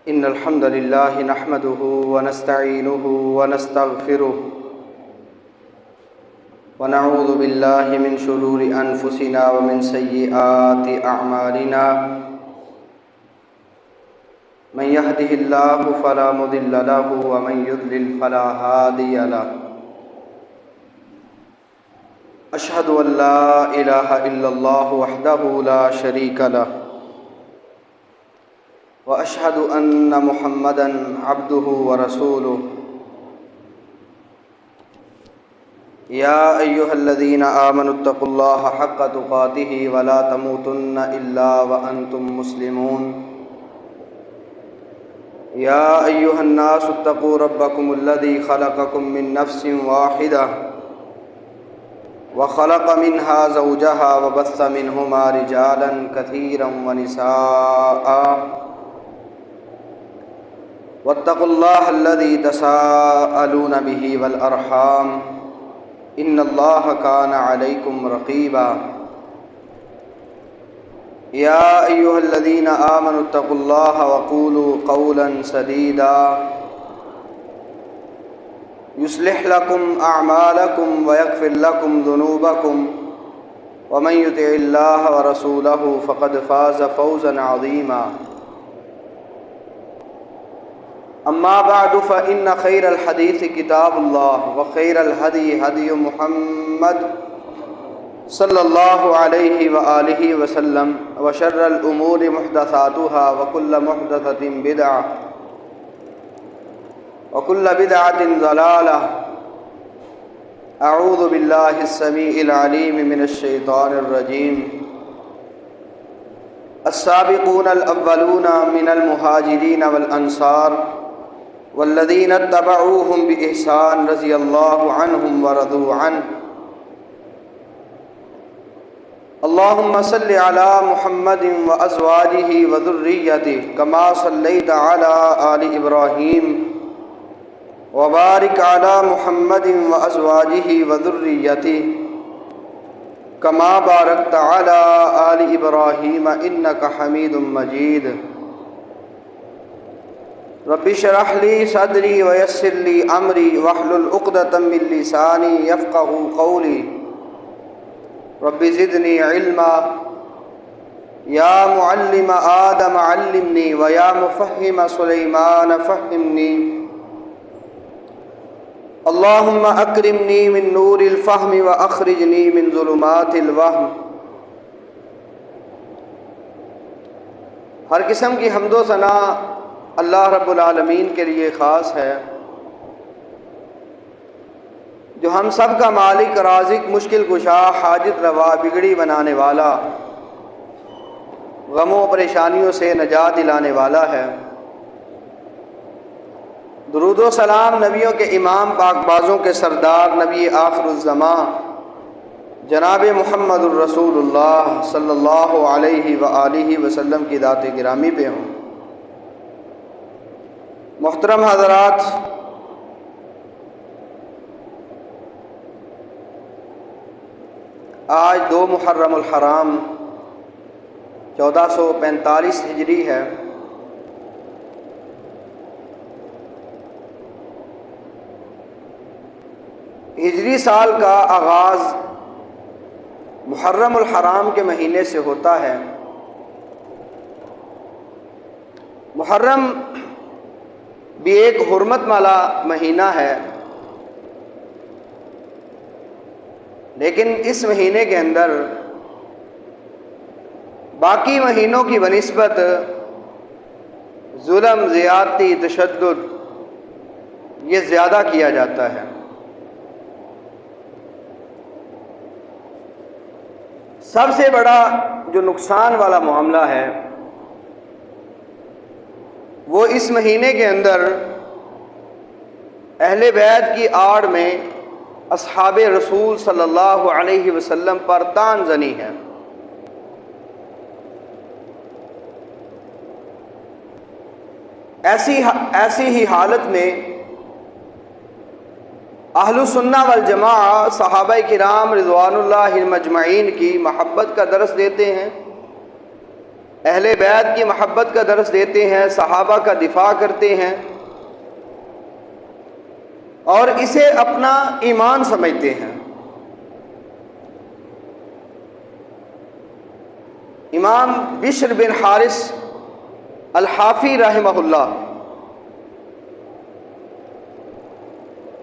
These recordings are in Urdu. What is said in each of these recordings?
إن الحمد لله نحمده ونستعينه ونستغفره ونعوذ بالله من شرور أنفسنا ومن سيئات أعمالنا من يهده الله فلا مضل له ومن يضلل فلا هادي له أشهد أن لا إله إلا الله وحده لا شريك له وأشهد أن محمدًا عبده ورسوله يا أيها الذين آمنوا اتقوا الله حق تقاته ولا تموتن إلا وأنتم مسلمون يا أيها الناس اتقوا ربكم الذي خلقكم من نفس واحدة وخلق منها زوجها وبث منهما رجالا كثيرا ونساء واتقوا الله الذي تساءلون به والأرحام إن الله كان عليكم رقيبا يا أيها الذين آمنوا اتقوا الله وقولوا قولا سديدا يصلح لكم أعمالكم ويغفر لكم ذنوبكم ومن يطع الله ورسوله فقد فاز فوزا عظيما أما بعد فإن خير الحديث كتاب الله وخير الهدي هدي محمد صلى الله عليه وآله وسلم وشر الأمور محدثاتها وكل محدثة بدعة وكل بدعة ضلالة أعوذ بالله السميع العليم من الشيطان الرجيم السابقون الأولون من المهاجرين والأنصار والذين اتبعوهم بإحسان رضي الله عنهم ورضوا عنه اللهم صل على محمد وأزواجه وذريته كما صليت على آل إبراهيم وبارك على محمد وأزواجه وذريته كما باركت على آل إبراهيم إنك حميد مجيد رب اشرح لي صدري ويسر لي أمري واحلل عقدة من لساني يفقهوا قولي رب زدني علما يا معلم آدم علمني ويا مفهم سليمان فهمني اللهم أكرمني من نور الفهم وأخرجني من ظلمات الوهم۔ ہر قسم کی حمد و ثنا اللہ رب العالمین کے لیے خاص ہے، جو ہم سب کا مالک، رازق، مشکل کشا، حاجت روا، بگڑی بنانے والا، غموں پریشانیوں سے نجات دلانے والا ہے۔ درود و سلام نبیوں کے امام، پاک بازوں کے سردار، نبی آخر الزماں جناب محمد الرسول اللہ صلی اللہ علیہ وآلہ وسلم کی ذات گرامی پہ ہوں۔ محترم حضرات، آج 2 محرم الحرام 1445 ہجری ہے۔ ہجری سال کا آغاز محرم الحرام کے مہینے سے ہوتا ہے۔ محرم بھی ایک حرمت والا مہینہ ہے، لیکن اس مہینے کے اندر باقی مہینوں کی بنسبت ظلم، زیادتی، تشدد یہ زیادہ کیا جاتا ہے۔ سب سے بڑا جو نقصان والا معاملہ ہے وہ اس مہینے کے اندر اہل بیت کی آڑ میں اصحاب رسول صلی اللہ علیہ وسلم پر طعن زنی ہے۔ ایسی ہی حالت میں اہل سنہ والجماعہ صحابہ کرام رضوان اللہ مجمعین کی محبت کا درس دیتے ہیں، اہل بیت کی محبت کا درس دیتے ہیں، صحابہ کا دفاع کرتے ہیں اور اسے اپنا ایمان سمجھتے ہیں۔ امام بشر بن حارث الحافی رحمہ اللہ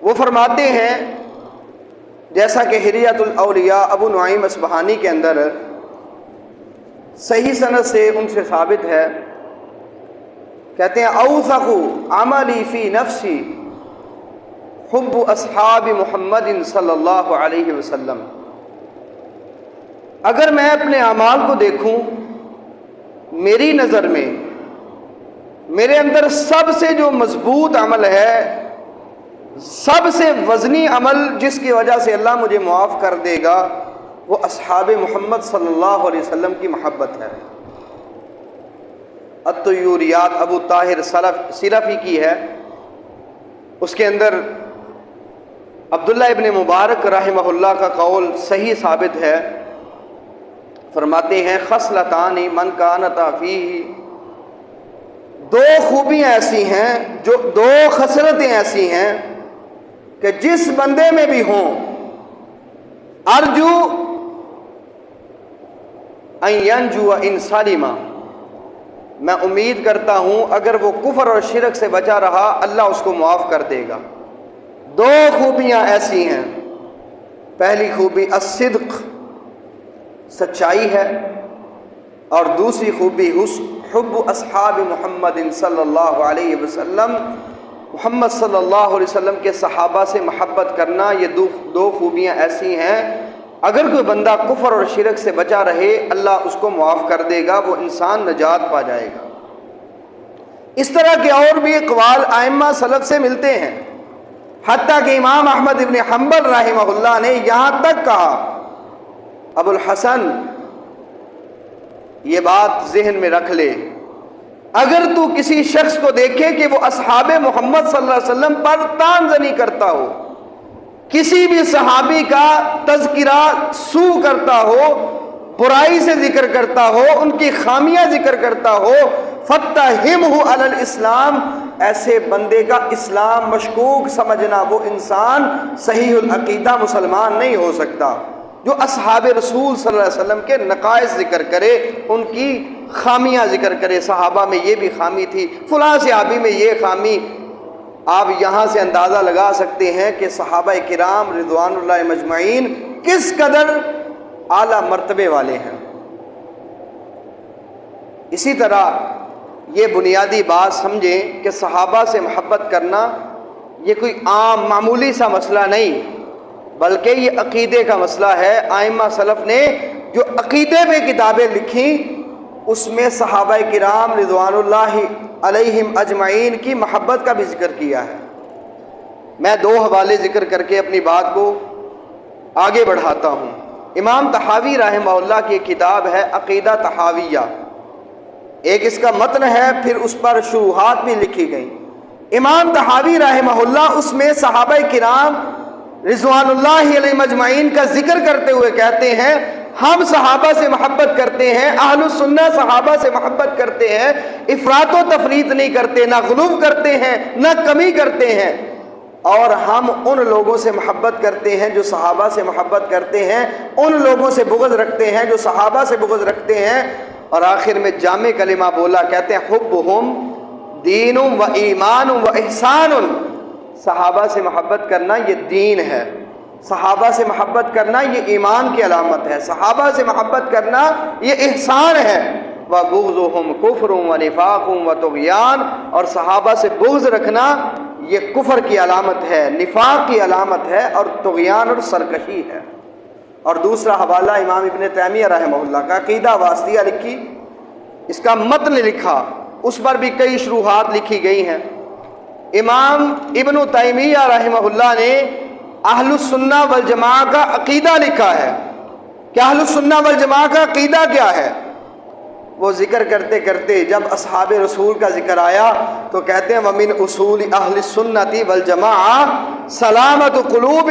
وہ فرماتے ہیں، جیسا کہ حلیۃ الاولیاء ابو نعیم اصبہانی کے اندر صحیح سند سے ان سے ثابت ہے، کہتے ہیں اوثق عملی فی نفسی حب اصحاب محمد صلی اللہ علیہ وسلم۔ اگر میں اپنے اعمال کو دیکھوں، میری نظر میں میرے اندر سب سے جو مضبوط عمل ہے، سب سے وزنی عمل جس کی وجہ سے اللہ مجھے معاف کر دے گا، وہ اصحاب محمد صلی اللہ علیہ وسلم کی محبت ہے۔ الطیوریات ابو طاہر سلفی کی ہے، اس کے اندر عبداللہ ابن مبارک رحمہ اللہ کا قول صحیح ثابت ہے، فرماتے ہیں خصلتان من کانت فیہ، دو خوبیاں ایسی ہیں، جو دو خصلتیں ایسی ہیں کہ جس بندے میں بھی ہوں، ارجو ان ینجو ان سالما، میں امید کرتا ہوں اگر وہ کفر اور شرک سے بچا رہا اللہ اس کو معاف کر دے گا۔ دو خوبیاں ایسی ہیں، پہلی خوبی الصدق، سچائی ہے، اور دوسری خوبی حب اصحاب محمد صلی اللہ علیہ وسلم، محمد صلی اللہ علیہ وسلم کے صحابہ سے محبت کرنا۔ یہ دو خوبیاں ایسی ہیں، اگر کوئی بندہ کفر اور شرک سے بچا رہے اللہ اس کو معاف کر دے گا، وہ انسان نجات پا جائے گا۔ اس طرح کے اور بھی اقوال ائمہ سلف سے ملتے ہیں، حتیٰ کہ امام احمد ابن حنبل رحمہ اللہ نے یہاں تک کہا، ابو الحسن یہ بات ذہن میں رکھ لے، اگر تو کسی شخص کو دیکھے کہ وہ اصحاب محمد صلی اللہ علیہ وسلم پر طعن زنی کرتا ہو، کسی بھی صحابی کا تذکرہ سوء کرتا ہو، برائی سے ذکر کرتا ہو، ان کی خامیاں ذکر کرتا ہو، فَاتَّهِمْهُ عَلَى الْإِسْلَامِ، ایسے بندے کا اسلام مشکوک سمجھنا، وہ انسان صحیح العقیدہ مسلمان نہیں ہو سکتا۔ جو اصحاب رسول صلی اللہ علیہ وسلم کے نقائص ذکر کرے، ان کی خامیاں ذکر کرے، صحابہ میں یہ بھی خامی تھی، فلاں صحابی میں یہ خامی، آپ یہاں سے اندازہ لگا سکتے ہیں کہ صحابہ کرام رضوان اللہ مجمعین کس قدر اعلیٰ مرتبے والے ہیں۔ اسی طرح یہ بنیادی بات سمجھیں کہ صحابہ سے محبت کرنا یہ کوئی عام معمولی سا مسئلہ نہیں، بلکہ یہ عقیدے کا مسئلہ ہے۔ ائمہ سلف نے جو عقیدے میں کتابیں لکھیں، اس میں صحابہ کرام رضوان اللہ علیہم اجمعین کی محبت کا بھی ذکر کیا ہے۔ میں دو حوالے ذکر کر کے اپنی بات کو آگے بڑھاتا ہوں۔ امام طحاوی رحمہ اللہ کی کتاب ہے عقیدہ طحاویہ، ایک اس کا متن ہے، پھر اس پر شروحات بھی لکھی گئی۔ امام طحاوی رحمہ اللہ اس میں صحابہ کرام رضوان اللہ علیہ مجمعین کا ذکر کرتے ہوئے کہتے ہیں، ہم صحابہ سے محبت کرتے ہیں، اہل السنہ صحابہ سے محبت کرتے ہیں، افراط و تفریط نہیں کرتے، نہ غلو کرتے ہیں، نہ کمی کرتے ہیں، اور ہم ان لوگوں سے محبت کرتے ہیں جو صحابہ سے محبت کرتے ہیں، ان لوگوں سے بغض رکھتے ہیں جو صحابہ سے بغض رکھتے ہیں۔ اور آخر میں جامع کلمہ بولا، کہتے ہیں حبہم دین و ایمان و احسان، صحابہ سے محبت کرنا یہ دین ہے، صحابہ سے محبت کرنا یہ ایمان کی علامت ہے، صحابہ سے محبت کرنا یہ احسان ہے۔ وَبُغْضُهُمْ كُفْرٌ وَنِفَاقٌ وَطُغْيَانٌ، اور صحابہ سے بغض رکھنا یہ کفر کی علامت ہے، نفاق کی علامت ہے، اور طغیان اور سرکشی ہے۔ اور دوسرا حوالہ امام ابن تیمیہ رحمہ اللہ کا عقیدہ واسطیہ لکھی، اس کا متن لکھا، اس پر بھی کئی شروحات لکھی گئی ہیں۔ امام ابن تیمیہ رحمہ اللہ نے اہل السنہ والجماعہ کا عقیدہ لکھا ہے کہ اہل السنہ والجماعہ کا عقیدہ کیا ہے۔ وہ ذکر کرتے کرتے جب اصحاب رسول کا ذکر آیا تو کہتے ہیں وَمِنْ اصول اہل السنۃ والجماعہ سلامت قلوب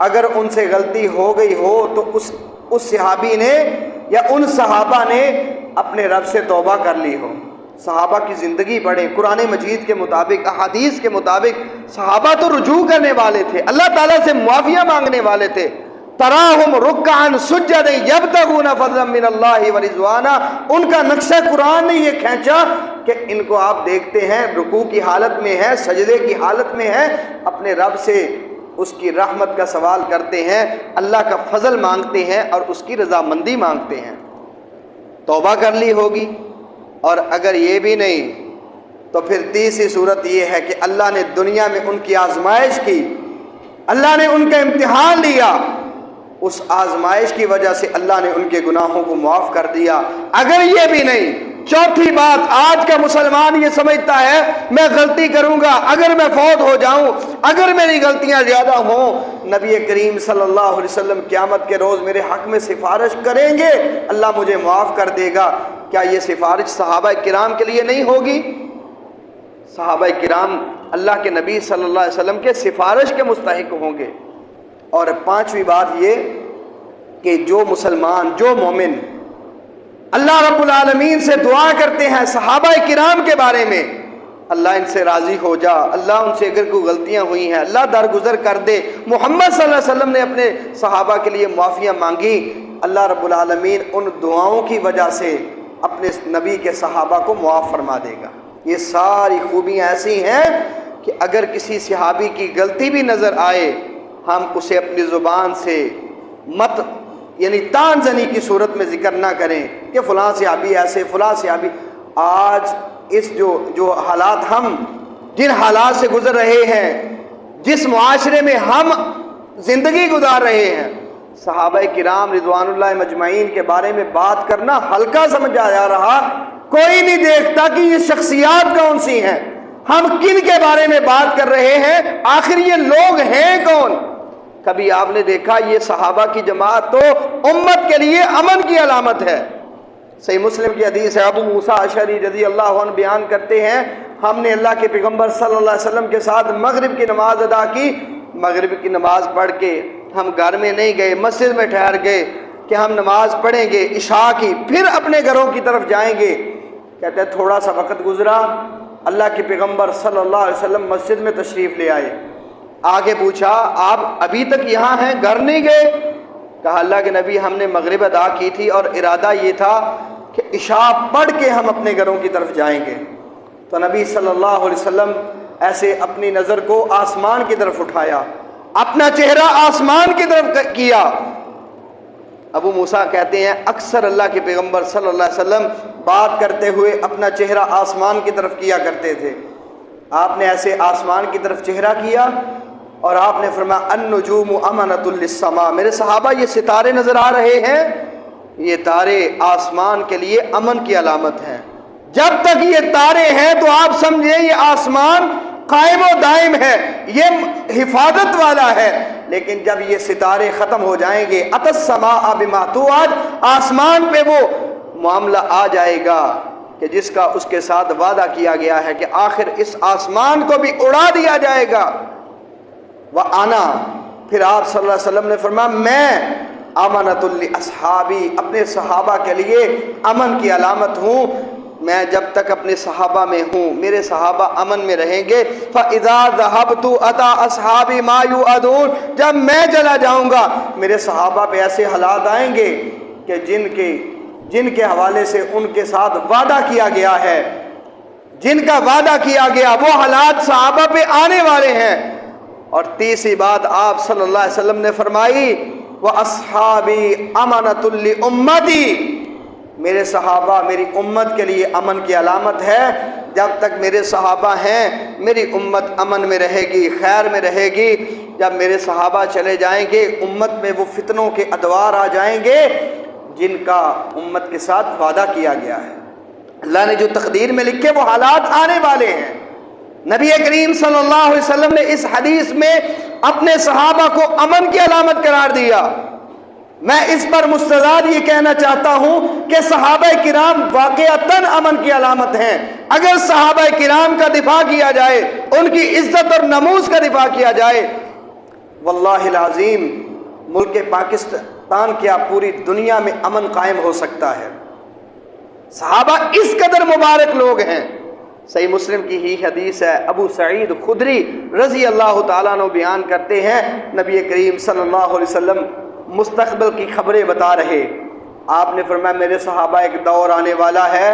اگر ان سے غلطی ہو گئی ہو تو اس صحابی نے یا ان صحابہ نے اپنے رب سے توبہ کر لی ہو۔ صحابہ کی زندگی پڑھیں، قرآن مجید کے مطابق، احادیث کے مطابق صحابہ تو رجوع کرنے والے تھے، اللہ تعالیٰ سے معافیہ مانگنے والے تھے۔ تراہم رکعا سجدا یبتغون فضلا من اللہ ورضوانا، ان کا نقشہ قرآن نے یہ کھینچا کہ ان کو آپ دیکھتے ہیں رکوع کی حالت میں ہے، سجدے کی حالت میں ہے، اپنے رب سے اس کی رحمت کا سوال کرتے ہیں، اللہ کا فضل مانگتے ہیں اور اس کی رضامندی مانگتے ہیں۔ توبہ کر لی ہوگی، اور اگر یہ بھی نہیں تو پھر تیسری صورت یہ ہے کہ اللہ نے دنیا میں ان کی آزمائش کی، اللہ نے ان کا امتحان لیا، اس آزمائش کی وجہ سے اللہ نے ان کے گناہوں کو معاف کر دیا۔ اگر یہ بھی نہیں، چوتھی بات، آج کا مسلمان یہ سمجھتا ہے میں غلطی کروں گا، اگر میں فوت ہو جاؤں، اگر میری غلطیاں زیادہ ہوں، نبی کریم صلی اللہ علیہ وسلم قیامت کے روز میرے حق میں سفارش کریں گے، اللہ مجھے معاف کر دے گا۔ کیا یہ سفارش صحابہ کرام کے لیے نہیں ہوگی؟ صحابہ کرام اللہ کے نبی صلی اللہ علیہ وسلم کے سفارش کے مستحق ہوں گے۔ اور پانچویں بات یہ کہ جو مسلمان، جو مومن اللہ رب العالمین سے دعا کرتے ہیں صحابہ کرام کے بارے میں، اللہ ان سے راضی ہو جا، اللہ ان سے اگر کوئی غلطیاں ہوئی ہیں اللہ درگزر کر دے۔ محمد صلی اللہ علیہ وسلم نے اپنے صحابہ کے لیے معافیاں مانگی، اللہ رب العالمین ان دعاؤں کی وجہ سے اپنے نبی کے صحابہ کو معاف فرما دے گا۔ یہ ساری خوبیاں ایسی ہیں کہ اگر کسی صحابی کی غلطی بھی نظر آئے، ہم اسے اپنی زبان سے مت یعنی تان زنی کی صورت میں ذکر نہ کریں کہ فلاں صحابی ایسے، فلاں صحابی۔ آج اس جو حالات، ہم جن حالات سے گزر رہے ہیں، جس معاشرے میں ہم زندگی گزار رہے ہیں، صحابہ کرام رضوان اللہ مجمعین کے بارے میں بات کرنا ہلکا سمجھا جا رہا، کوئی نہیں دیکھتا کہ یہ شخصیات کون سی ہیں، ہم کن کے بارے میں بات کر رہے ہیں، آخر یہ لوگ ہیں کون؟ کبھی آپ نے دیکھا یہ صحابہ کی جماعت تو امت کے لیے امن کی علامت ہے۔ صحیح مسلم کی حدیث ہے، ابو موسیٰ اشعری رضی اللہ عنہ بیان کرتے ہیں، ہم نے اللہ کے پیغمبر صلی اللہ علیہ وسلم کے ساتھ مغرب کی نماز ادا کی، مغرب کی نماز پڑھ کے ہم گھر میں نہیں گئے، مسجد میں ٹھہر گئے کہ ہم نماز پڑھیں گے عشاء کی، پھر اپنے گھروں کی طرف جائیں گے۔ کہتے ہیں تھوڑا سا وقت گزرا، اللہ کے پیغمبر صلی اللہ علیہ وسلم مسجد میں تشریف لے آئے، آگے پوچھا آپ ابھی تک یہاں ہیں، گھر نہیں گئے؟ کہا اللہ کے نبی ہم نے مغرب ادا کی تھی اور ارادہ یہ تھا کہ عشاء پڑھ کے ہم اپنے گھروں کی طرف جائیں گے۔ تو نبی صلی اللہ علیہ وسلم ایسے اپنی نظر کو آسمان کی طرف اٹھایا، اپنا چہرہ آسمان کی طرف کیا۔ ابو موسیٰ کہتے ہیں اکثر اللہ کے پیغمبر صلی اللہ علیہ وسلم بات کرتے ہوئے اپنا چہرہ آسمان کی طرف کیا کرتے تھے۔ آپ نے ایسے آسمان کی طرف چہرہ کیا اور آپ نے فرمایا النجوم امنۃ للسماء، میرے صحابہ یہ ستارے نظر آ رہے ہیں، یہ تارے آسمان کے لیے امن کی علامت ہیں۔ جب تک یہ تارے ہیں تو آپ سمجھیں یہ آسمان قائم و دائم ہے، یہ حفاظت والا ہے، لیکن جب یہ ستارے ختم ہو جائیں گے اتی السماء بما توعد، آسمان پہ وہ معاملہ آ جائے گا کہ جس کا اس کے ساتھ وعدہ کیا گیا ہے کہ آخر اس آسمان کو بھی اڑا دیا جائے گا۔ وَأَنَا، پھر آپ صلی اللہ علیہ وسلم نے فرمایا میں امنۃ لاصحابی، اپنے صحابہ کے لیے امن کی علامت ہوں، میں جب تک اپنے صحابہ میں ہوں میرے صحابہ امن میں رہیں گے۔ فَإِذَا ذَهَبْتُ أَتَى أَصْحَابِي مَا يُوعَدُونَ، جب میں چلا جاؤں گا میرے صحابہ پہ ایسے حالات آئیں گے کہ جن کے حوالے سے ان کے ساتھ وعدہ کیا گیا ہے، جن کا وعدہ کیا گیا وہ حالات صحابہ پہ آنے والے ہیں۔ اور تیسری بات آپ صلی اللہ علیہ وسلم نے فرمائی وَأَصْحَابِي أَمَنَةٌ لِأُمَّتِي، میرے صحابہ میری امت کے لیے امن کی علامت ہے، جب تک میرے صحابہ ہیں میری امت امن میں رہے گی، خیر میں رہے گی۔ جب میرے صحابہ چلے جائیں گے امت میں وہ فتنوں کے ادوار آ جائیں گے جن کا امت کے ساتھ وعدہ کیا گیا ہے، اللہ نے جو تقدیر میں لکھے وہ حالات آنے والے ہیں۔ نبی کریم صلی اللہ علیہ وسلم نے اس حدیث میں اپنے صحابہ کو امن کی علامت قرار دیا۔ میں اس پر مستزاد یہ کہنا چاہتا ہوں کہ صحابہ کرام واقعتاً امن کی علامت ہیں۔ اگر صحابہ کرام کا دفاع کیا جائے، ان کی عزت اور نموز کا دفاع کیا جائے، واللہ العظیم ملک پاکستان کیا پوری دنیا میں امن قائم ہو سکتا ہے۔ صحابہ اس قدر مبارک لوگ ہیں۔ صحیح مسلم کی ہی حدیث ہے، ابو سعید خدری رضی اللہ تعالیٰ عنہ بیان کرتے ہیں، نبی کریم صلی اللہ علیہ وسلم مستقبل کی خبریں بتا رہے۔ آپ نے فرمایا میرے صحابہ ایک دور آنے والا ہے،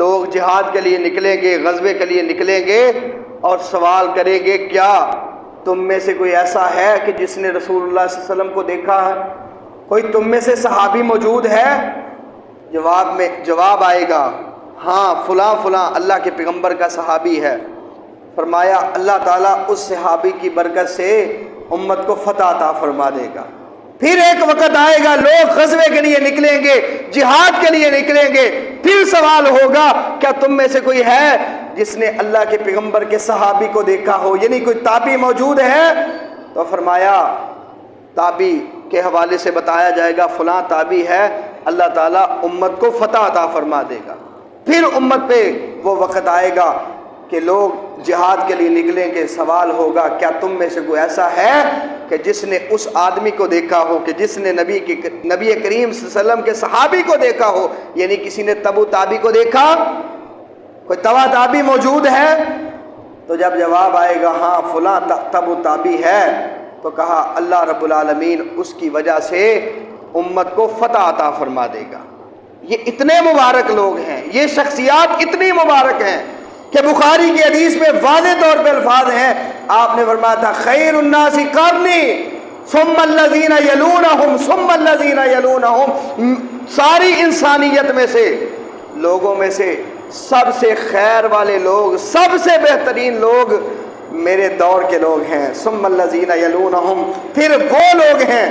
لوگ جہاد کے لیے نکلیں گے، غزوے کے لیے نکلیں گے اور سوال کریں گے کیا تم میں سے کوئی ایسا ہے کہ جس نے رسول اللہ صلی اللہ علیہ وسلم کو دیکھا ہے؟ کوئی تم میں سے صحابی موجود ہے؟ جواب آئے گا ہاں فلاں فلاں اللہ کے پیغمبر کا صحابی ہے۔ فرمایا اللہ تعالیٰ اس صحابی کی برکت سے امت کو فتح عطا فرما دے گا۔ پھر ایک وقت آئے گا لوگ غزوے کے لیے نکلیں گے، جہاد کے لیے نکلیں گے، پھر سوال ہوگا کیا تم میں سے کوئی ہے جس نے اللہ کے پیغمبر کے صحابی کو دیکھا ہو، یعنی کوئی تابعی موجود ہے؟ تو فرمایا تابعی کے حوالے سے بتایا جائے گا فلاں تابعی ہے، اللہ تعالیٰ امت کو فتح عطا فرما دے گا۔ پھر امت پہ وہ وقت آئے گا کہ لوگ جہاد کے لیے نکلیں گے، سوال ہوگا کیا تم میں سے کوئی ایسا ہے کہ جس نے اس آدمی کو دیکھا ہو کہ جس نے نبی کریم صلی اللہ علیہ وسلم کے صحابی کو دیکھا ہو، یعنی کسی نے تبو تابی کو دیکھا، کوئی تبا تابی موجود ہے؟ تو جب جواب آئے گا ہاں فلاں تبو تابی ہے، تو کہا اللہ رب العالمین اس کی وجہ سے امت کو فتح عطا فرما دے گا۔ یہ اتنے مبارک لوگ ہیں، یہ شخصیات اتنی مبارک ہیں کہ بخاری کی حدیث میں واضح طور پہ الفاظ ہیں، آپ نے فرمایا تھا خیر الناس قرنی ثم الذین یلونہم ثم الذین یلونہم، ساری انسانیت میں سے، لوگوں میں سے سب سے خیر والے لوگ، سب سے بہترین لوگ میرے دور کے لوگ ہیں، ثم الذین یلونہم، پھر وہ لوگ ہیں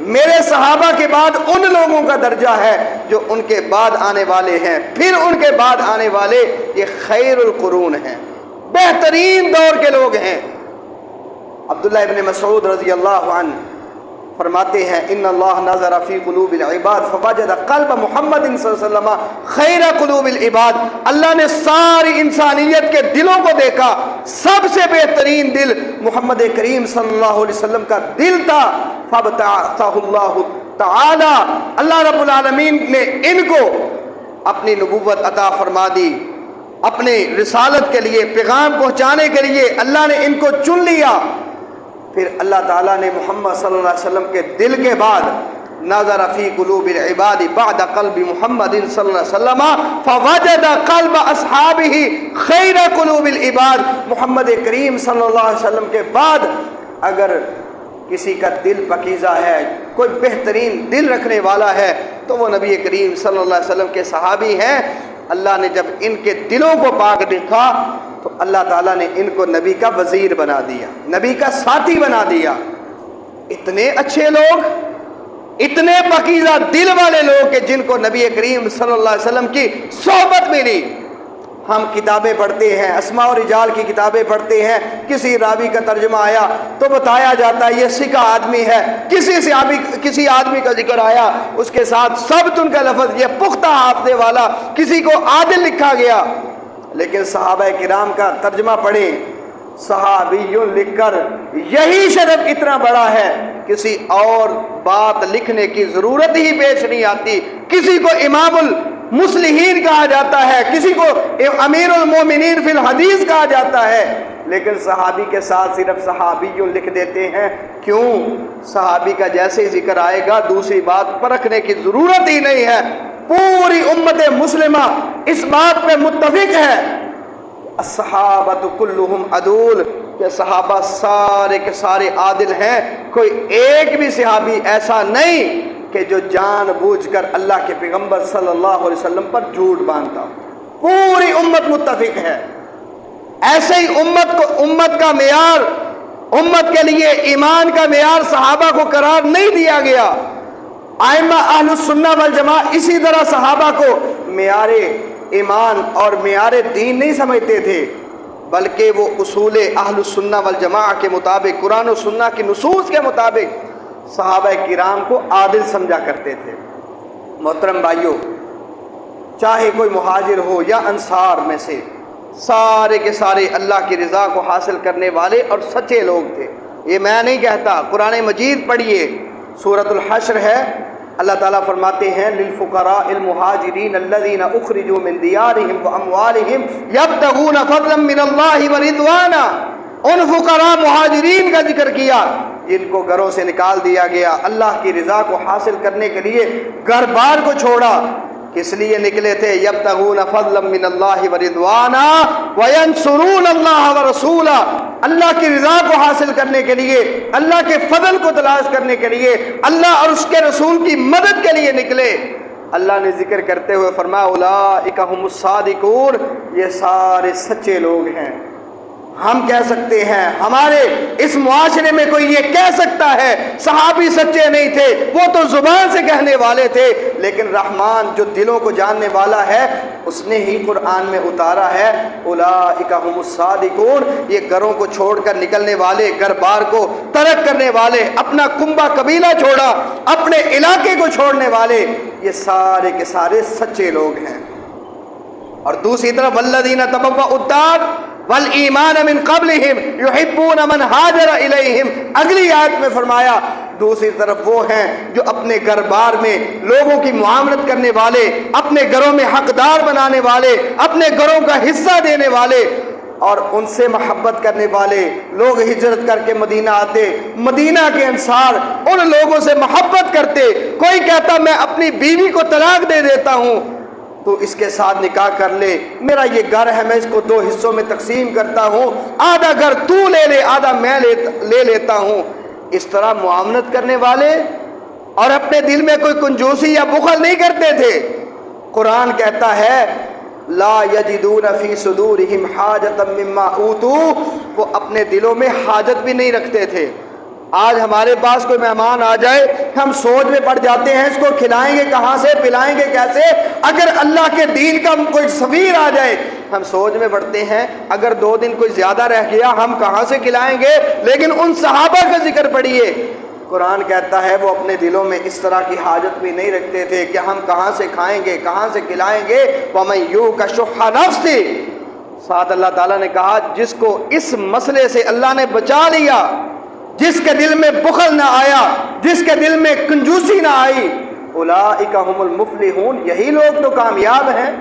میرے صحابہ کے بعد ان لوگوں کا درجہ ہے جو ان کے بعد آنے والے ہیں، پھر ان کے بعد آنے والے یہ خیر القرون ہیں، بہترین دور کے لوگ ہیں۔ عبداللہ ابن مسعود رضی اللہ عنہ فرماتے ہیں ان اللہ نظر فی قلوب العباد فوجد قلب محمد صلی اللہ علیہ وسلم خیر قلوب العباد، اللہ نے ساری انسانیت کے دلوں کو دیکھا، سب سے بہترین دل محمد کریم صلی اللہ علیہ وسلم کا دل تھا، فابتعثہ اللہ تعالی، اللہ رب العالمین نے ان کو اپنی نبوت عطا فرما دی، اپنے رسالت کے لیے پیغام پہنچانے کے لیے اللہ نے ان کو چن لیا۔ پھر اللہ تعالیٰ نے محمد صلی اللہ علیہ وسلم کے دل کے بعد نظر فی قلوب العباد بعد قلب محمد صلی اللہ علیہ وسلم فوجد قلب اصحابہ خیر قلوب العباد، محمد کریم صلی اللہ علیہ وسلم کے بعد اگر کسی کا دل پکیزہ ہے، کوئی بہترین دل رکھنے والا ہے تو وہ نبی کریم صلی اللہ علیہ وسلم کے صحابی ہیں۔ اللہ نے جب ان کے دلوں کو پاک دیکھا تو اللہ تعالیٰ نے ان کو نبی کا وزیر بنا دیا، نبی کا ساتھی بنا دیا۔ اتنے اچھے لوگ، اتنے پاکیزہ دل والے لوگ کہ جن کو نبی کریم صلی اللہ علیہ وسلم کی صحبت ملی۔ ہم کتابیں پڑھتے ہیں، اسماء و رجال کی کتابیں پڑھتے ہیں، کسی راوی کا ترجمہ آیا تو بتایا جاتا ہے یہ سکہ آدمی ہے، کسی آدمی کا ذکر آیا اس کے ساتھ ثبت ان کا لفظ یہ پختہ حافظے والا، کسی کو عادل لکھا گیا۔ لیکن صحابہ کرام کا ترجمہ پڑھیں، صحابی لکھ کر یہی شرف اتنا بڑا ہے، کسی اور بات لکھنے کی ضرورت ہی پیش نہیں آتی۔ کسی کو امام المصلحین کہا جاتا ہے، کسی کو امیر المومنین فی الحدیث کہا جاتا ہے، لیکن صحابی کے ساتھ صرف صحابی لکھ دیتے ہیں۔ کیوں؟ صحابی کا جیسے ذکر آئے گا دوسری بات پرکھنے کی ضرورت ہی نہیں ہے۔ پوری امت مسلمہ اس بات پہ متفق ہے الصحابۃ کلہم عدول، کہ صحابہ سارے کے سارے عادل ہیں، کوئی ایک بھی صحابی ایسا نہیں کہ جو جان بوجھ کر اللہ کے پیغمبر صلی اللہ علیہ وسلم پر جھوٹ باندھتا ہو۔ پوری امت متفق ہے۔ ایسے ہی امت کا معیار، امت کے لیے ایمان کا معیار صحابہ کو قرار نہیں دیا گیا۔ ائمہ اہل السنہ والجماعہ اسی طرح صحابہ کو معیار ایمان اور معیار دین نہیں سمجھتے تھے، بلکہ وہ اصول اہل السنہ والجماعہ کے مطابق، قرآن و سنہ کی نصوص کے مطابق صحابہ کرام کو عادل سمجھا کرتے تھے۔ محترم بھائیوں، چاہے کوئی مہاجر ہو یا انصار میں سے، سارے کے سارے اللہ کی رضا کو حاصل کرنے والے اور سچے لوگ تھے۔ یہ میں نہیں کہتا، قرآن مجید پڑھیے، سورۃ الحشر ہے، اللہ تعالیٰ فرماتے ہیں للفقراء المہاجرین الذین اخرجوا من دیارہم واموالہم یبتغون فضلا من اللہ ورضوانا، ان فقراء مہاجرین کا ذکر کیا جن کو گھروں سے نکال دیا گیا، اللہ کی رضا کو حاصل کرنے کے لیے گھر بار کو چھوڑا، کس لیے نکلے تھے؟ یبتغون فضلا من اللہ ورضوانا وینصرون اللہ ورسولہ، اللہ کی رضا کو حاصل کرنے کے لیے، اللہ کے فضل کو تلاش کرنے کے لیے، اللہ اور اس کے رسول کی مدد کے لیے نکلے۔ اللہ نے ذکر کرتے ہوئے فرمایا اولئک هم الصادقون، یہ سارے سچے لوگ ہیں۔ ہم کہہ سکتے ہیں، ہمارے اس معاشرے میں کوئی یہ کہہ سکتا ہے صحابی سچے نہیں تھے، وہ تو زبان سے کہنے والے تھے، لیکن رحمان جو دلوں کو جاننے والا ہے اس نے ہی قرآن میں اتارا ہے اولئک هم الصادقون، یہ گھروں کو چھوڑ کر نکلنے والے، گھر بار کو ترک کرنے والے، اپنا کنبہ قبیلہ چھوڑا، اپنے علاقے کو چھوڑنے والے، یہ سارے کے سارے سچے لوگ ہیں۔ اور دوسری طرف والذین تبوأوا الدار والایمان من قبلہم یحبون من ہاجر الیہم، اگلی آیت میں فرمایا دوسری طرف وہ ہیں جو اپنے گھر بار میں لوگوں کی معاملت کرنے والے، اپنے گھروں میں حقدار بنانے والے، اپنے گھروں کا حصہ دینے والے اور ان سے محبت کرنے والے لوگ ہجرت کر کے مدینہ آتے، مدینہ کے انصار ان لوگوں سے محبت کرتے، کوئی کہتا میں اپنی بیوی کو طلاق دے دیتا ہوں تو اس کے ساتھ نکاح کر لے، میرا یہ گھر ہے میں اس کو 2 حصوں میں تقسیم کرتا ہوں، آدھا گھر تو لے لے آدھا میں لے لیتا ہوں، اس طرح معاملت کرنے والے اور اپنے دل میں کوئی کنجوسی یا بخل نہیں کرتے تھے۔ قرآن کہتا ہے لا یجدون فی صدورہم حاجۃ مما اوتوا، وہ اپنے دلوں میں حاجت بھی نہیں رکھتے تھے۔ آج ہمارے پاس کوئی مہمان آ جائے ہم سوچ میں پڑ جاتے ہیں اس کو کھلائیں گے کہاں سے، پلائیں گے کیسے۔ اگر اللہ کے دین کا کوئی سفیر آ جائے ہم سوچ میں پڑتے ہیں اگر 2 دن کوئی زیادہ رہ گیا ہم کہاں سے کھلائیں گے، لیکن ان صحابہ کا ذکر پڑھیے، قرآن کہتا ہے وہ اپنے دلوں میں اس طرح کی حاجت بھی نہیں رکھتے تھے کہ ہم کہاں سے کھائیں گے، کہاں سے کھلائیں گے۔ وَمَن يُوقَ شُحَّ نَفْسِهِ، ساتھ اللہ تعالیٰ نے کہا جس کو اس مسئلے سے اللہ نے بچا لیا، جس کے دل میں بخل نہ آیا، جس کے دل میں کنجوسی نہ آئی، اولئک هم المفلحون، یہی لوگ تو کامیاب ہیں۔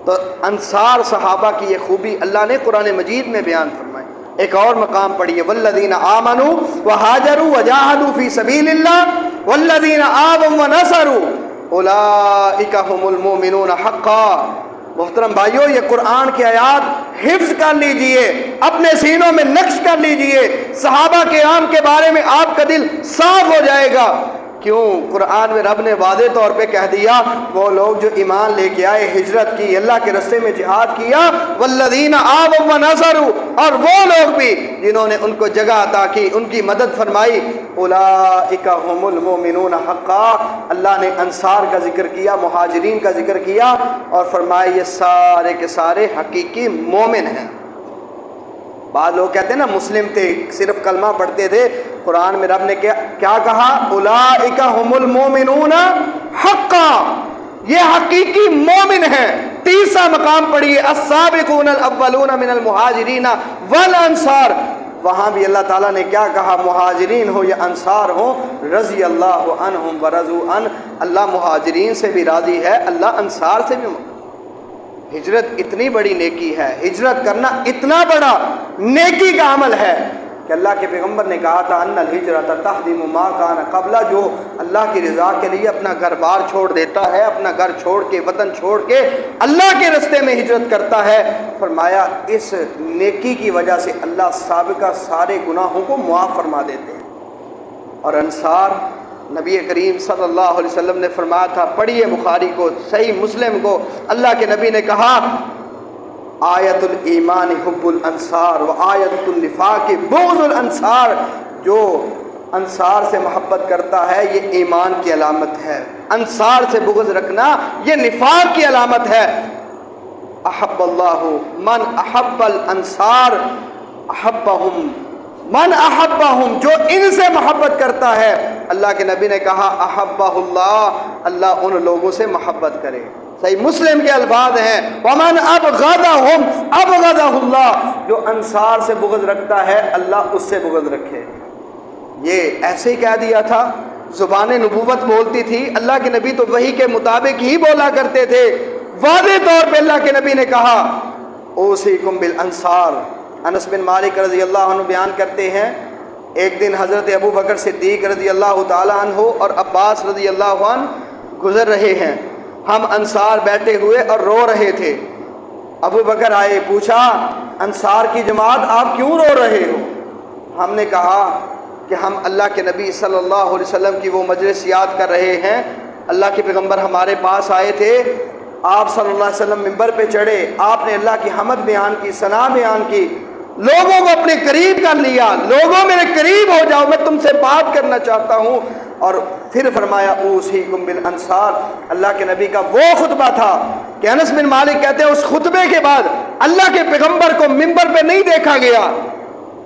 تو انصار صحابہ کی یہ خوبی اللہ نے قرآن مجید میں بیان فرمائی۔ ایک اور مقام پڑھیے والذین آمنوا وہاجروا وجاہدوا فی سبیل اللہ والذین آووا ونصروا اولئک هم المؤمنون حقا۔ محترم بھائیو، یہ قرآن کی آیات حفظ کر لیجئے، اپنے سینوں میں نقش کر لیجئے، صحابہ کرام کے بارے میں آپ کا دل صاف ہو جائے گا۔ کیوں؟ قرآن میں رب نے واضح طور پہ کہہ دیا وہ لوگ جو ایمان لے کے آئے، ہجرت کی، اللہ کے راستے میں جہاد کیا، والذین آووا ونصروا، اور وہ لوگ بھی جنہوں نے ان کو جگہ عطا کی، ان کی مدد فرمائی، اولئک هم المؤمنون حقا۔ اللہ نے انصار کا ذکر کیا، مہاجرین کا ذکر کیا اور فرمایا یہ سارے کے سارے حقیقی مومن ہیں۔ بعض لوگ کہتے ہیں نا مسلم تھے، صرف کلمہ پڑھتے تھے، قرآن میں رب نے کیا کہا؟ اولئک هم المؤمنون حقا، یہ حقیقی مومن ہیں۔ تیسرا مقام پڑھیے السابقون الاولون من المہاجرین والانصار، وہاں بھی اللہ تعالیٰ نے کیا کہا؟ مہاجرین ہو یا انصار ہو، رضی اللہ عنہم ورضوا عنہ، اللہ مہاجرین سے بھی راضی ہے، اللہ انصار سے بھی۔ ہجرت اتنی بڑی نیکی ہے، ہجرت کرنا اتنا بڑا نیکی کا عمل ہے کہ اللہ کے پیغمبر نے کہا تھا ان الہجرۃ تہدم ما کان قبل، جو اللہ کی رضا کے لیے اپنا گھر بار چھوڑ دیتا ہے، اپنا گھر چھوڑ کے، وطن چھوڑ کے اللہ کے راستے میں ہجرت کرتا ہے، فرمایا اس نیکی کی وجہ سے اللہ سابقہ سارے گناہوں کو معاف فرما دیتے ہیں۔ اور انصار، نبی کریم صلی اللہ علیہ وسلم نے فرمایا تھا، پڑھیے بخاری کو، صحیح مسلم کو، اللہ کے نبی نے کہا آیت الایمان حب الانصار و آیت النفاق بغض الانصار، جو انصار سے محبت کرتا ہے یہ ایمان کی علامت ہے، انصار سے بغض رکھنا یہ نفاق کی علامت ہے۔ احب اللہ من احب الانصار احبہم من احبہم، جو ان سے محبت کرتا ہے، اللہ کے نبی نے کہا احبہ اللہ، اللہ ان لوگوں سے محبت کرے۔ صحیح مسلم کے الفاظ ہیں ومن ابغضہم ابغضہ اللہ، جو انصار سے بغض رکھتا ہے اللہ اس سے بغض رکھے۔ یہ ایسے ہی کہہ دیا تھا، زبان نبوت بولتی تھی، اللہ کے نبی تو وحی کے مطابق ہی بولا کرتے تھے۔ واضح طور پہ اللہ کے نبی نے کہا اوصیکم بالانصار۔ انس بن مالک رضی اللہ عنہ بیان کرتے ہیں، ایک دن حضرت ابو بکر صدیق رضی اللہ تعالی عنہ اور عباس رضی اللہ عنہ گزر رہے ہیں، ہم انصار بیٹھے ہوئے اور رو رہے تھے۔ ابو بکر آئے، پوچھا انصار کی جماعت آپ کیوں رو رہے ہو؟ ہم نے کہا کہ ہم اللہ کے نبی صلی اللہ علیہ وسلم کی وہ مجلس یاد کر رہے ہیں، اللہ کے پیغمبر ہمارے پاس آئے تھے، آپ صلی اللہ علیہ وسلم ممبر پہ چڑھے، آپ نے اللہ کی حمد بیان کی، ثنا بیان کی، لوگوں کو اپنے قریب کر لیا، لوگوں میرے قریب ہو جاؤ، میں تم سے بات کرنا چاہتا ہوں۔ اور پھر فرمایا اوصیکم بالانصار۔ اللہ کے نبی کا وہ خطبہ تھا کہ انس بن مالک کہتے ہیں اس خطبے کے بعد اللہ کے پیغمبر کو ممبر پہ نہیں دیکھا گیا۔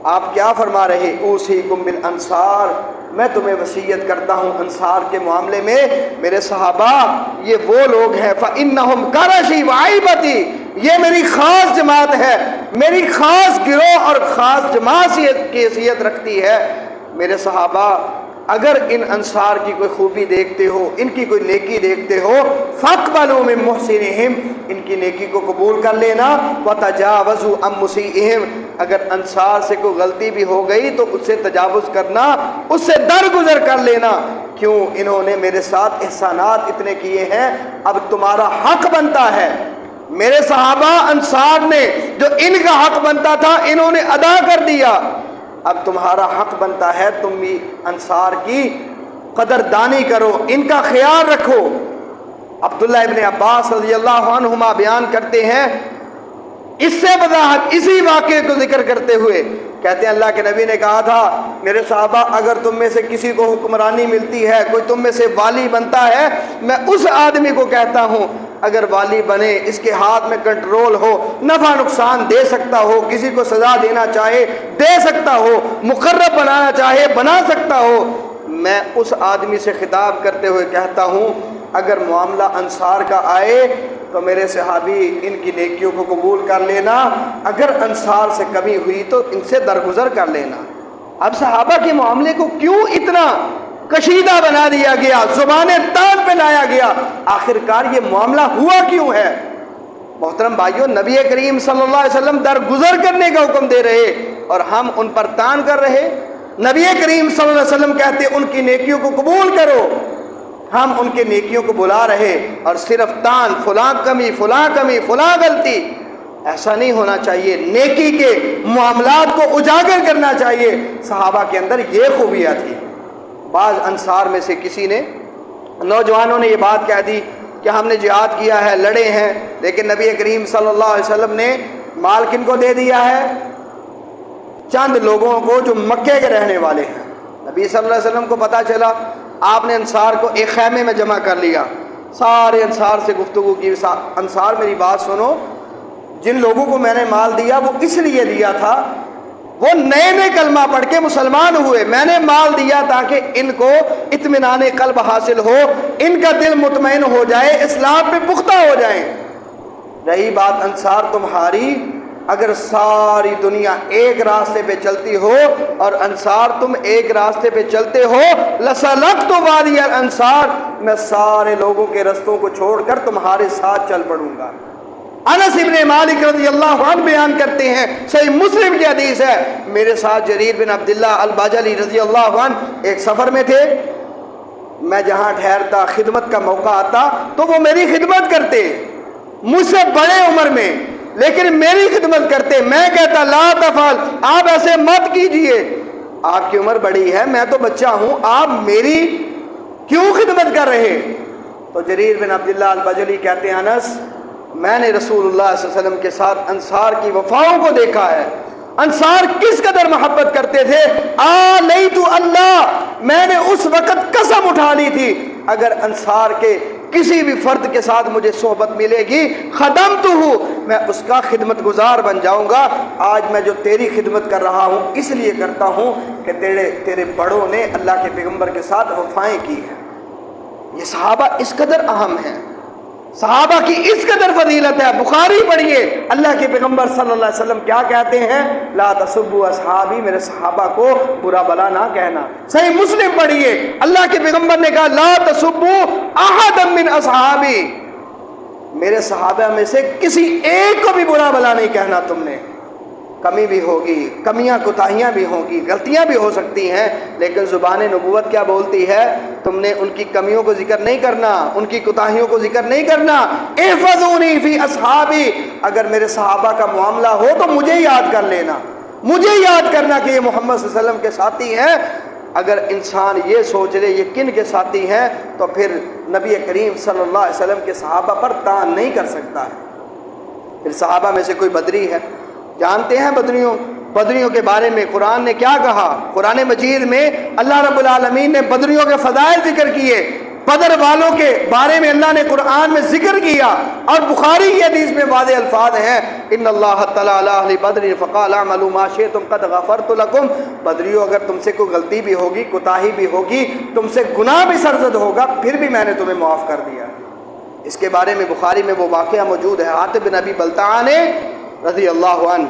آپ کیا فرما رہے؟ اوصیکم بالانصار، میں تمہیں وصیت کرتا ہوں انصار کے معاملے میں، میرے صحابہ یہ وہ لوگ ہیں، فَإِنَّهُمْ قَرَشِي وَعَيْبَتِي، یہ میری خاص جماعت ہے، میری خاص گروہ اور خاص جماعت کی حیثیت رکھتی ہے۔ میرے صحابہ اگر ان انصار کی کوئی خوبی دیکھتے ہو، ان کی کوئی نیکی دیکھتے ہو، فَاقْبَلُوا مِن مُحْسِنِهِمْ، ان کی نیکی کو قبول کر لینا، وَتَجَاوَزُوا عَن مُسِيئِهِمْ، اگر انصار سے کوئی غلطی بھی ہو گئی تو اس سے تجاوز کرنا، اس سے درگزر کر لینا، کیوں انہوں نے میرے ساتھ احسانات اتنے کیے ہیں، اب تمہارا حق بنتا ہے۔ میرے صحابہ انصار نے جو ان کا حق بنتا تھا انہوں نے ادا کر دیا، اب تمہارا حق بنتا ہے تم بھی انصار کی قدردانی کرو، ان کا خیال رکھو۔ عبداللہ ابن عباس رضی اللہ عنہما بیان کرتے ہیں، اس سے وضاحت اسی واقعے کو ذکر کرتے ہوئے کہتے ہیں اللہ کے نبی نے کہا تھا میرے صحابہ اگر تم میں سے کسی کو حکمرانی ملتی ہے، کوئی تم میں سے والی بنتا ہے، میں اس آدمی کو کہتا ہوں اگر والی بنے، اس کے ہاتھ میں کنٹرول ہو، نفع نقصان دے سکتا ہو، کسی کو سزا دینا چاہے دے سکتا ہو، مقرب بنانا چاہے بنا سکتا ہو، میں اس آدمی سے خطاب کرتے ہوئے کہتا ہوں اگر معاملہ انصار کا آئے تو میرے صحابی ان کی نیکیوں کو قبول کر لینا، اگر انصار سے کمی ہوئی تو ان سے درگزر کر لینا۔ اب صحابہ کے معاملے کو کیوں اتنا کشیدہ بنا دیا گیا، زبانیں تان پہ لایا گیا، آخرکار یہ معاملہ ہوا کیوں ہے؟ محترم بھائیوں، نبی کریم صلی اللہ علیہ وسلم درگزر کرنے کا حکم دے رہے اور ہم ان پر تان کر رہے۔ نبی کریم صلی اللہ علیہ وسلم کہتے ان کی نیکیوں کو قبول کرو، ہم ان کے نیکیوں کو بلا رہے اور صرف تان، فلاں کمی فلاں کمی فلاں غلطی، ایسا نہیں ہونا چاہیے۔ نیکی کے معاملات کو اجاگر کرنا چاہیے۔ صحابہ کے اندر یہ خوبیاں تھی۔ بعض انصار میں سے کسی نے، نوجوانوں نے یہ بات کہہ دی کہ ہم نے جہاد کیا ہے، لڑے ہیں، لیکن نبی کریم صلی اللہ علیہ وسلم نے مال کن کو دے دیا ہے؟ چند لوگوں کو جو مکے کے رہنے والے ہیں۔ نبی صلی اللہ علیہ وسلم کو پتہ چلا، آپ نے انصار کو ایک خیمے میں جمع کر لیا، سارے انصار سے گفتگو کی، انصار میری بات سنو، جن لوگوں کو میں نے مال دیا وہ اس لیے دیا تھا، وہ نئے نئے کلمہ پڑھ کے مسلمان ہوئے، میں نے مال دیا تاکہ ان کو اطمینان قلب حاصل ہو، ان کا دل مطمئن ہو جائے، اسلام پہ پختہ ہو جائیں۔ رہی بات انصار تمہاری، اگر ساری دنیا ایک راستے پہ چلتی ہو اور انصار تم ایک راستے پہ چلتے ہو، لَسَلَقْتُ وَادِيَ الْأَنصَارِ، میں سارے لوگوں کے رستوں کو چھوڑ کر تمہارے ساتھ چل پڑوں گا۔ انس ابن مالک رضی اللہ عنہ بیان کرتے ہیں، صحیح مسلم کی حدیث ہے، میرے ساتھ جریر بن عبداللہ البجلی رضی اللہ عنہ ایک سفر میں تھے، میں جہاں ٹھہرتا خدمت کا موقع آتا تو وہ میری خدمت کرتے، مجھ سے بڑے عمر میں لیکن میری خدمت کرتے، میں کہتا لا تفعل، آپ ایسے مت کیجئے، آپ کی عمر بڑی ہے، میں تو بچہ ہوں، آپ میری کیوں خدمت کر رہے؟ تو جریر بن عبداللہ البجلی کہتے ہیں انس، میں نے رسول اللہ صلی اللہ علیہ وسلم کے ساتھ انصار کی وفاؤں کو دیکھا ہے، انصار کس قدر محبت کرتے تھے، آلیت اللہ، میں نے اس وقت قسم اٹھا لی تھی اگر انصار کے کسی بھی فرد کے ساتھ مجھے صحبت ملے گی خدمتہ، میں اس کا خدمت گزار بن جاؤں گا۔ آج میں جو تیری خدمت کر رہا ہوں اس لیے کرتا ہوں کہ تیرے بڑوں نے اللہ کے پیغمبر کے ساتھ وفائیں کی ہیں۔ یہ صحابہ اس قدر اہم ہیں۔ صحابہ کی اس قدر فضیلت ہے، بخاری پڑھیے، اللہ کے پیغمبر صلی اللہ علیہ وسلم کیا کہتے ہیں؟ لا تسبوا اصحابی، میرے صحابہ کو برا بلا نہ کہنا۔ صحیح مسلم پڑھیے، اللہ کے پیغمبر نے کہا لا تسبوا احدا من اصحابی، میرے صحابہ میں سے کسی ایک کو بھی برا بلا نہیں کہنا تم نے۔ کمی بھی ہوگی، کمیاں کوتاہیاں بھی ہوں گی، غلطیاں بھی ہو سکتی ہیں، لیکن زبان نبوت کیا بولتی ہے؟ تم نے ان کی کمیوں کو ذکر نہیں کرنا، ان کی کوتاہیوں کو ذکر نہیں کرنا۔ احفظونی فی اصحابی، اگر میرے صحابہ کا معاملہ ہو تو مجھے یاد کر لینا، مجھے یاد کرنا کہ یہ محمد صلی اللہ علیہ وسلم کے ساتھی ہیں۔ اگر انسان یہ سوچ لے یہ کن کے ساتھی ہیں تو پھر نبی کریم صلی اللہ علیہ وسلم کے صحابہ پر طعن نہیں کر سکتا ہے۔ پھر صحابہ میں سے کوئی بدری ہے، جانتے ہیں بدریوں کے بارے میں قرآن نے کیا کہا؟ قرآن مجید میں اللہ رب العالمین نے بدریوں کے فضائل ذکر کیے، بدر والوں کے بارے میں اللہ نے قرآن میں ذکر کیا، اور بخاری کی حدیث میں واضح الفاظ ہیں ان اللہ تعالی علی اہل بدر فقال اعملوا ما شئتم قد غفرت لكم، بدریوں اگر تم سے کوئی غلطی بھی ہوگی، کوتاہی بھی ہوگی، تم سے گناہ بھی سرزد ہوگا، پھر بھی میں نے تمہیں معاف کر دیا۔ اس کے بارے میں بخاری میں وہ واقعہ موجود ہے، حاتب بن ابی بلتعہ نے رضی اللہ عنہ،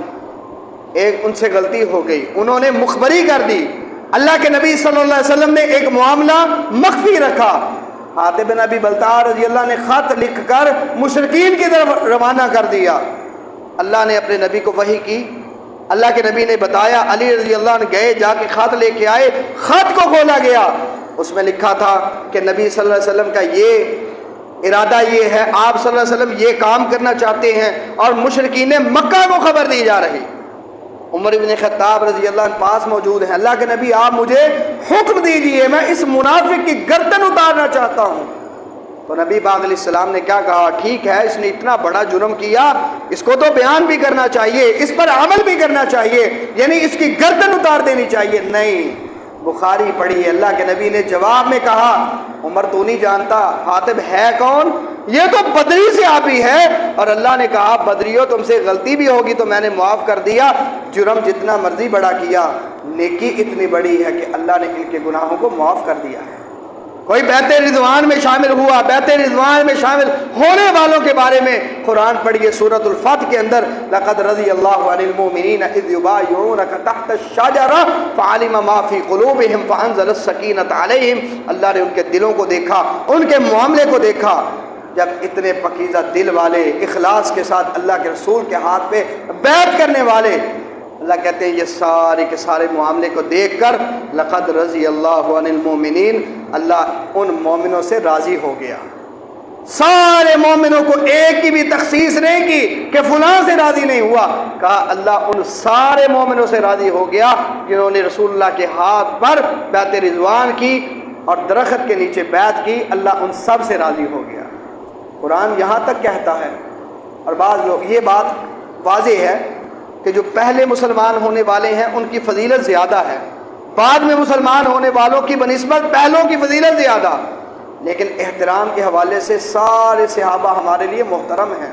ایک ان سے غلطی ہو گئی، انہوں نے مخبری کر دی، اللہ کے نبی صلی اللہ علیہ وسلم نے ایک معاملہ مخفی رکھا، حاتب بن ابی بلتعہ رضی اللہ نے خط لکھ کر مشرکین کی طرف روانہ کر دیا۔ اللہ نے اپنے نبی کو وحی کی، اللہ کے نبی نے بتایا، علی رضی اللہ عنہ گئے، جا کے خط لے کے آئے، خط کو کھولا گیا، اس میں لکھا تھا کہ نبی صلی اللہ علیہ وسلم کا یہ ارادہ یہ ہے، آپ صلی اللہ علیہ وسلم یہ کام کرنا چاہتے ہیں، اور مشرکین مکہ کو خبر دی جا رہی۔ عمر بن خطاب رضی اللہ عنہ پاس موجود ہیں، اللہ کے نبی آپ مجھے حکم دیجئے، میں اس منافق کی گردن اتارنا چاہتا ہوں۔ تو نبی پاک علیہ السلام نے کیا کہا؟ ٹھیک ہے، اس نے اتنا بڑا جرم کیا، اس کو تو بیان بھی کرنا چاہیے، اس پر عمل بھی کرنا چاہیے، یعنی اس کی گردن اتار دینی چاہیے۔ نہیں، بخاری پڑھی، اللہ کے نبی نے جواب میں کہا عمر تو نہیں جانتا حاتب ہے کون؟ یہ تو بدری صحابی ہے، اور اللہ نے کہا بدریوں تم سے غلطی بھی ہوگی تو میں نے معاف کر دیا، جرم جتنا مرضی بڑا کیا، نیکی اتنی بڑی ہے کہ اللہ نے ان کے گناہوں کو معاف کر دیا ہے۔ کوئی بیعت رضوان میں شامل ہوا، بیعت رضوان میں شامل ہونے والوں کے بارے میں قرآن پڑھیے، سورۃ الفتح کے اندر لقد رضی اللہ عن المؤمنین اذ یبایعونک تحت الشجرہ فعلم ما فی قلوبہم فانزل السکینۃ علیہم، اللہ نے ان کے دلوں کو دیکھا، ان کے معاملے کو دیکھا، جب اتنے پاکیزہ دل والے اخلاص کے ساتھ اللہ کے رسول کے ہاتھ پہ بیعت کرنے والے، اللہ کہتے ہیں یہ سارے کے سارے معاملے کو دیکھ کر لقد رضی اللہ عن المؤمنین، اللہ ان مومنوں سے راضی ہو گیا۔ سارے مومنوں کو ایک کی بھی تخصیص نہیں کی کہ فلاں سے راضی نہیں ہوا، کہا اللہ ان سارے مومنوں سے راضی ہو گیا جنہوں نے رسول اللہ کے ہاتھ پر بیعت رضوان کی اور درخت کے نیچے بیعت کی، اللہ ان سب سے راضی ہو گیا۔ قرآن یہاں تک کہتا ہے، اور بعض لوگ، یہ بات واضح ہے کہ جو پہلے مسلمان ہونے والے ہیں ان کی فضیلت زیادہ ہے، بعد میں مسلمان ہونے والوں کی بنسبت پہلوں کی فضیلت زیادہ، لیکن احترام کے حوالے سے سارے صحابہ ہمارے لیے محترم ہیں۔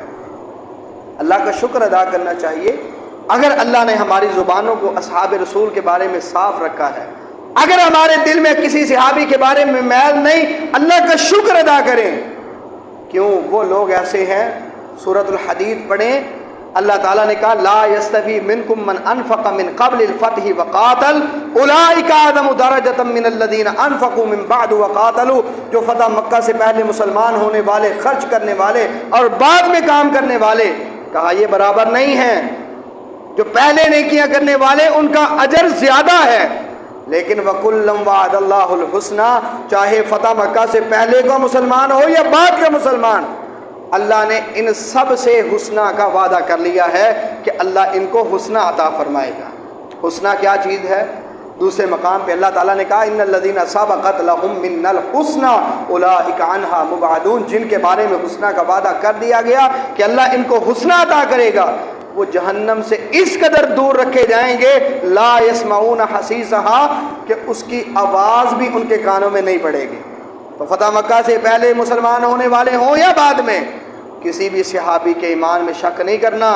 اللہ کا شکر ادا کرنا چاہیے اگر اللہ نے ہماری زبانوں کو اصحاب رسول کے بارے میں صاف رکھا ہے، اگر ہمارے دل میں کسی صحابی کے بارے میں میل نہیں، اللہ کا شکر ادا کریں۔ کیوں؟ وہ لوگ ایسے ہیں، سورۃ الحدید پڑھیں، اللہ تعالیٰ نے کہا لا یستوی منکم من انفق من قبل الفتح وقاتل اولئک اعظم درجۃ من الذین انفقوا من بعد وقاتلوا، جو فتح مکہ سے پہلے مسلمان ہونے والے، خرچ کرنے والے اور بعد میں کام کرنے والے، کہا یہ برابر نہیں ہیں، جو پہلے نیکیاں کرنے والے ان کا اجر زیادہ ہے، لیکن وَكُلًّا وَعَدَ اللَّهُ الْحُسْنَى، چاہے فتح مکہ سے پہلے کا مسلمان ہو یا بعد کا مسلمان، اللہ نے ان سب سے حسنہ کا وعدہ کر لیا ہے کہ اللہ ان کو حسنہ عطا فرمائے گا۔ حسنہ کیا چیز ہے؟ دوسرے مقام پہ اللہ تعالیٰ نے کہا ان الذین سبقت لهم منا الحسنى اولئک عنہا مبعدون، جن کے بارے میں حسنہ کا وعدہ کر دیا گیا کہ اللہ ان کو حسنہ عطا کرے گا، وہ جہنم سے اس قدر دور رکھے جائیں گے لا یسمعون حسیسہا، کہ اس کی آواز بھی ان کے کانوں میں نہیں پڑے گی۔ تو فتح مکہ سے پہلے مسلمان ہونے والے ہوں یا بعد میں، کسی بھی صحابی کے ایمان میں شک نہیں کرنا۔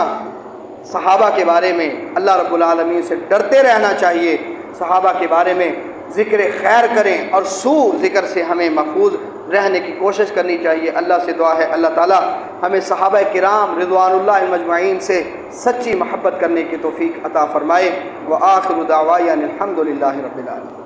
صحابہ کے بارے میں اللہ رب العالمین سے ڈرتے رہنا چاہیے، صحابہ کے بارے میں ذکر خیر کریں اور سوء ذکر سے ہمیں محفوظ رہنے کی کوشش کرنی چاہیے۔ اللہ سے دعا ہے اللہ تعالیٰ ہمیں صحابہ کرام رضوان اللہ مجمعین سے سچی محبت کرنے کی توفیق عطا فرمائے۔ وآخر دعوانا الحمد للہ رب العالمین۔